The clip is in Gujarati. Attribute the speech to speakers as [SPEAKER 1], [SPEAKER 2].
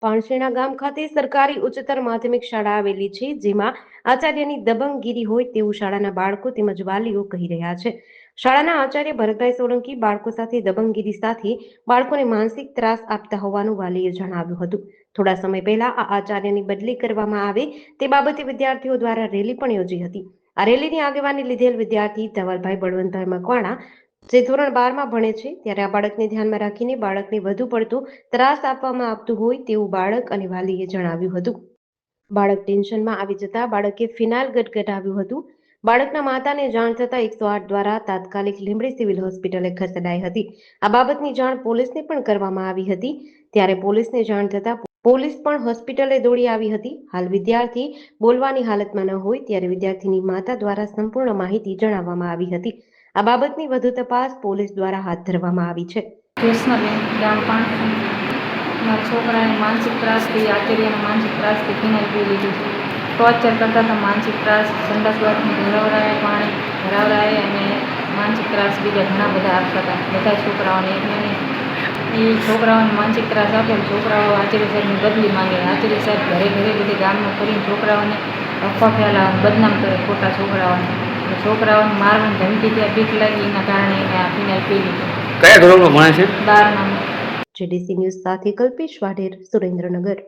[SPEAKER 1] પાણશેણા ગામ ખાતે સરકારી ઉચ્ચતર માધ્યમિક શાળા આવેલી છે, જેમાં આચાર્યની દબંગગીરી હોય તેવું શાળાના બાળકો તેમજ વાલીઓ કહી રહ્યા છે. શાળાના આચાર્ય ભરતભાઈ સોલંકી બાળકો સાથે દબંગગીરી સાથે બાળકોને માનસિક ત્રાસ આપતા હોવાનું વાલીએ જણાવ્યું હતું. થોડા સમય પહેલા આ આચાર્યની બદલી કરવામાં આવે તે બાબતે વિદ્યાર્થીઓ દ્વારા રેલી પણ યોજી હતી. આ રેલીની આગેવાની લીધેલ વિદ્યાર્થી ધવલભાઈ બળવંતભાઈ મકવાણા જે ધોરણ 12માં ભણે છે, ત્યારે આ બાળકને ધ્યાનમાં રાખીને બાળકને વધુ પડતો ત્રાસ આપવામાં આવતું હોય તેવું બાળક અને વાલીએ જણાવ્યું હતું. બાળક ટેન્શનમાં આવી જતા બાળકે ફિનાઇલ ગટગટાવ્યું હતું. બાળકના માતાને જાણ થતાં 108 દ્વારા તાત્કાલિક લીંબડી સિવિલ હોસ્પિટલે ખસેડાઈ હતી. આ બાબતની જાણ પોલીસને પણ કરવામાં આવી હતી. ત્યારે પોલીસને જાણ થતાં પોલીસ પણ હોસ્પિટલે દોડી આવી હતી. હાલ વિદ્યાર્થી બોલવાની હાલતમાં ન હોય ત્યારે વિદ્યાર્થીની માતા દ્વારા સંપૂર્ણ માહિતી જણાવવામાં આવી હતી. આ બાબતની વધુ તપાસ પોલીસ દ્વારા હાથ ધરવામાં આવી છે.
[SPEAKER 2] ગામ પાણ મારા છોકરાને માનસિક ત્રાસથી આચાર્યના માનસિક ત્રાસથી ફિનાઇલ પી લીધી છે. ટોર્ચર કરતા હતા, માનસિક ત્રાસ, સંડાસ બાથરૂમ ભરાવરાય, પાણી ભરાવરાય અને માનસિક ત્રાસ બીજા ઘણા બધા આપતા હતા બધા છોકરાઓને. એ છોકરાઓને માનસિક ત્રાસ આપે, છોકરાઓ આચાર્ય સાહેબની બદલી માંગે. આચાર્ય સાહેબ ઘરે ઘરે બધી ગામમાં ફરીને છોકરાઓને અફવા ફેલાવે, બદનામ કરે ખોટા છોકરાઓને. છોકરાઓને મારવાની ધમકી ત્યાં બીક લાગી, એના કારણે એને આ ફિનાઇલ પી લીધું.
[SPEAKER 3] કયા ધોરણમાં ભણે છે?
[SPEAKER 2] 12માં.
[SPEAKER 1] જેડીસી ન્યૂઝ સાથે કલ્પેશ વાઢેર, સુરેન્દ્રનગર.